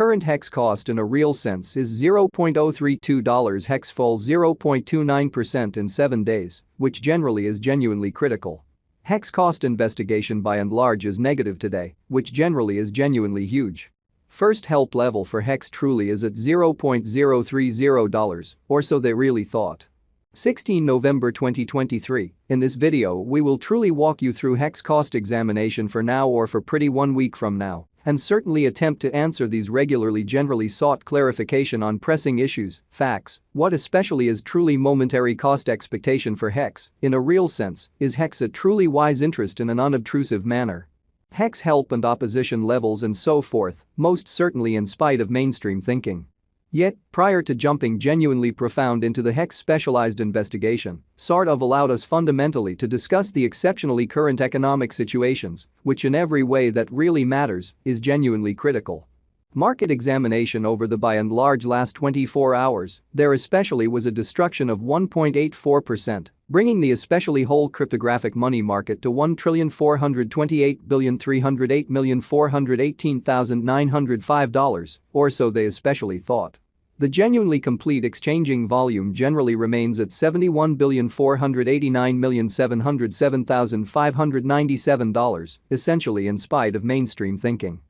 current hex cost in a real sense is $0.032, hex falls 0.29% in 7 days, which generally is genuinely critical. Hex cost investigation by and large is negative today, which generally is genuinely huge. First help level for hex truly is at $0.030, or so they really thought. 16 November 2023, in this video we will truly walk you through hex cost examination for now or for pretty 1 week from now, and certainly attempt to answer these regularly generally sought clarification on pressing issues, facts, what especially is truly momentary cost expectation for hex, in a real sense, is hex a truly wise interest in an unobtrusive manner. Hex help and opposition levels and so forth, most certainly in spite of mainstream thinking. Yet, prior to jumping genuinely profound into the hex specialized investigation, sort of allowed us fundamentally to discuss the exceptionally current economic situations, which in every way that really matters, is genuinely critical. Market examination over the by and large last 24 hours, there especially was a destruction of 1.84%, bringing the especially whole cryptographic money market to $1,428,308,418,905, or so they especially thought. The genuinely complete exchanging volume generally remains at $71,489,707,597, essentially in spite of mainstream thinking.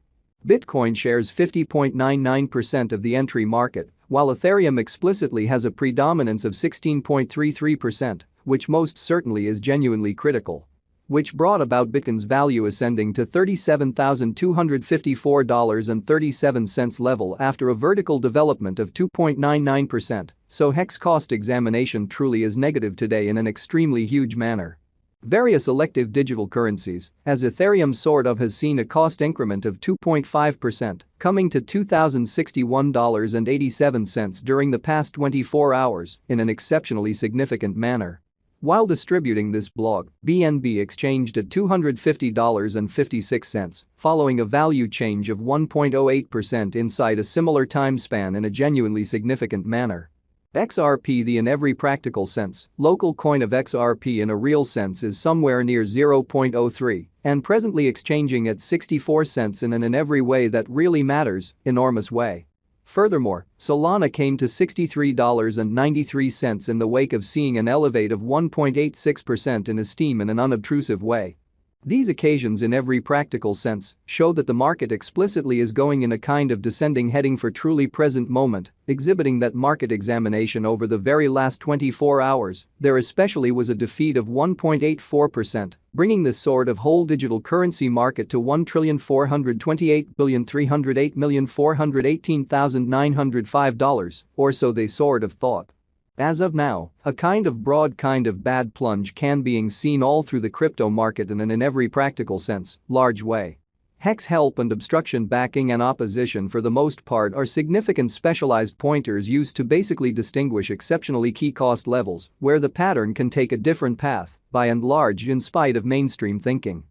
Bitcoin shares 50.99% of the entry market, while Ethereum explicitly has a predominance of 16.33%, which most certainly is genuinely critical. Which brought about Bitcoin's value ascending to $37,254.37 level after a vertical development of 2.99%, so hex cost examination truly is negative today in an extremely huge manner. Various elective digital currencies, as Ethereum sort of has seen a cost increment of 2.5%, coming to $2,061.87 during the past 24 hours in an exceptionally significant manner. While distributing this blog, BNB exchanged at $250.56, following a value change of 1.08% inside a similar time span in a genuinely significant manner. XRP, the in every practical sense, local coin of XRP in a real sense is somewhere near 0.03 and presently exchanging at 64 cents in an in every way that really matters, enormous way. Furthermore, Solana came to $63.93 in the wake of seeing an elevate of 1.86% in esteem in an unobtrusive way. These occasions in every practical sense show that the market explicitly is going in a kind of descending heading for truly present moment, exhibiting that market examination over the very last 24 hours, there especially was a defeat of 1.84%, bringing this sort of whole digital currency market to $1,428,308,418,905, or so they sort of thought. As of now, a kind of broad kind of bad plunge can being seen all through the crypto market in an in every practical sense, large way. Hex help and obstruction backing and opposition for the most part are significant specialized pointers used to basically distinguish exceptionally key cost levels where the pattern can take a different path, by and large in spite of mainstream thinking.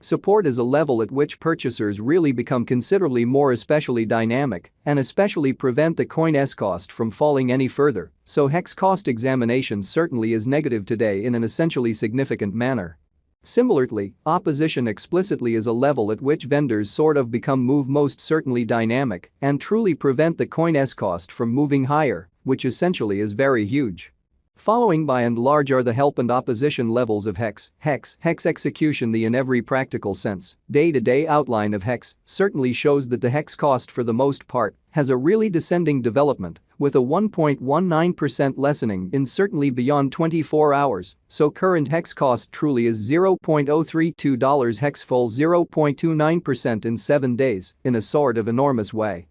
Support is a level at which purchasers really become considerably more especially dynamic and especially prevent the coin's cost from falling any further, so hex cost examination certainly is negative today in an essentially significant manner. Similarly, opposition explicitly is a level at which vendors sort of become most certainly dynamic and truly prevent the coin's cost from moving higher, which essentially is very huge. Following by and large are the help and opposition levels of hex execution. The in every practical sense, day-to-day outline of hex certainly shows that the hex cost for the most part has a really descending development with a 1.19% lessening in certainly beyond 24 hours, so current hex cost truly is $0.032, hex fall 0.29% in 7 days in a sort of enormous way.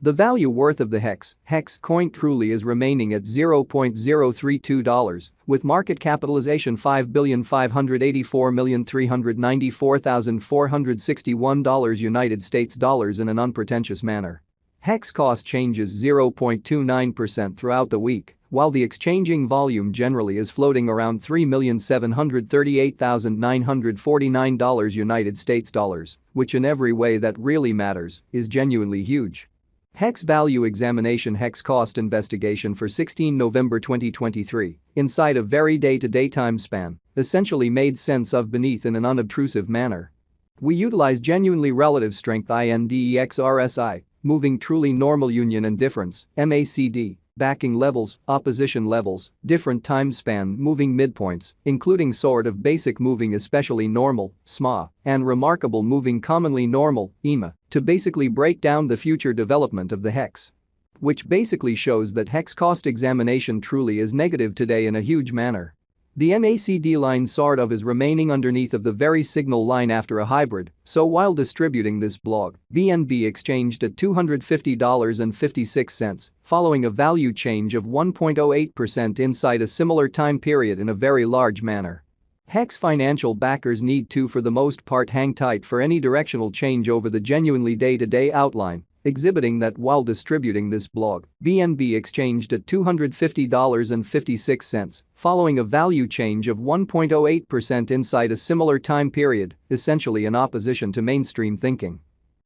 The value worth of the hex coin truly is remaining at $0.032, with market capitalization $5,584,394,461 United States dollars in an unpretentious manner. Hex cost changes 0.29% throughout the week, while the exchanging volume generally is floating around $3,738,949 United States dollars, which in every way that really matters is genuinely huge. Hex value examination hex cost investigation for 16 November 2023, inside a very day-to-day time span, essentially made sense of beneath in an unobtrusive manner. We utilize genuinely relative strength INDEX RSI moving truly normal union and difference, MACD, backing levels, opposition levels, different time span moving midpoints, including sort of basic moving especially normal, SMA, and remarkable moving commonly normal, EMA, to basically break down the future development of the hex. Which basically shows that hex cost examination truly is negative today in a huge manner. The MACD line sort of is remaining underneath of the very signal line after a hybrid, so while distributing this blog, BNB exchanged at $250.56, following a value change of 1.08% inside a similar time period in a very large manner. Hex financial backers need to for the most part hang tight for any directional change over the genuinely day-to-day outline, exhibiting that while distributing this blog, BNB exchanged at $250.56, following a value change of 1.08% inside a similar time period, essentially in opposition to mainstream thinking.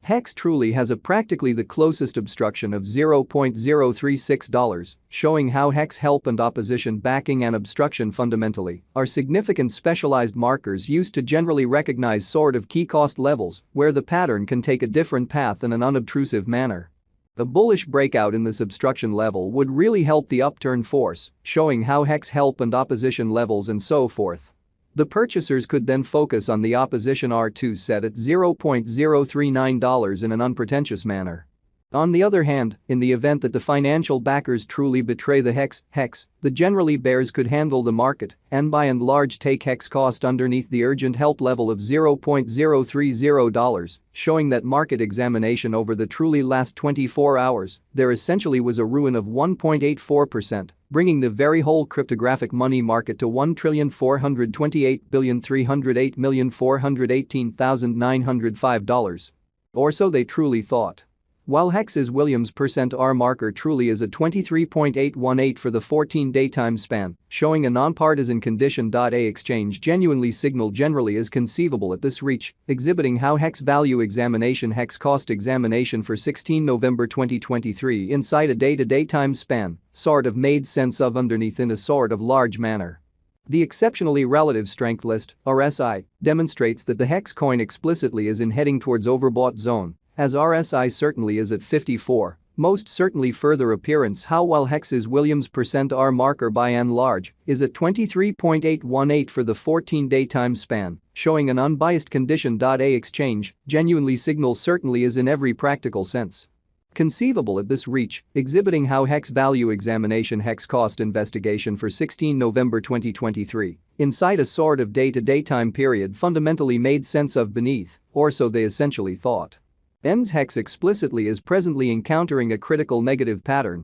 Hex truly has a practically the closest obstruction of $0.036, showing how Hex help and opposition backing and obstruction fundamentally are significant specialized markers used to generally recognize sort of key cost levels where the pattern can take a different path in an unobtrusive manner. A bullish breakout in this obstruction level would really help the upturn force, showing how Hex help and opposition levels and so forth. The purchasers could then focus on the opposition R2 set at $0.039 in an unpretentious manner. On the other hand, in the event that the financial backers truly betray the hex, the generally bears could handle the market and by and large take hex cost underneath the urgent help level of $0.030, showing that market examination over the truly last 24 hours, there essentially was a ruin of 1.84%, bringing the very whole cryptographic money market to $1,428,308,418,905. Or so they truly thought. While Hex's Williams %R marker truly is at 23.818 for the 14-day time span, showing a nonpartisan condition. A exchange genuinely signal generally is conceivable at this reach, exhibiting how Hex value examination Hex cost examination for 16 November 2023 inside a day-to-day time span sort of made sense of underneath in a sort of large manner. The exceptionally relative strength list, RSI, demonstrates that the Hex coin explicitly is in heading towards overbought zone, as RSI certainly is at 54, most certainly further appearance how while Hex's Williams %R marker by and large is at 23.818 for the 14-day time span, showing an unbiased condition. A exchange genuinely signal certainly is in every practical sense conceivable at this reach, exhibiting how Hex value examination Hex cost investigation for 16 November 2023 inside a sort of day-to-day time period fundamentally made sense of beneath, or so they essentially thought. Hex explicitly is presently encountering a critical negative pattern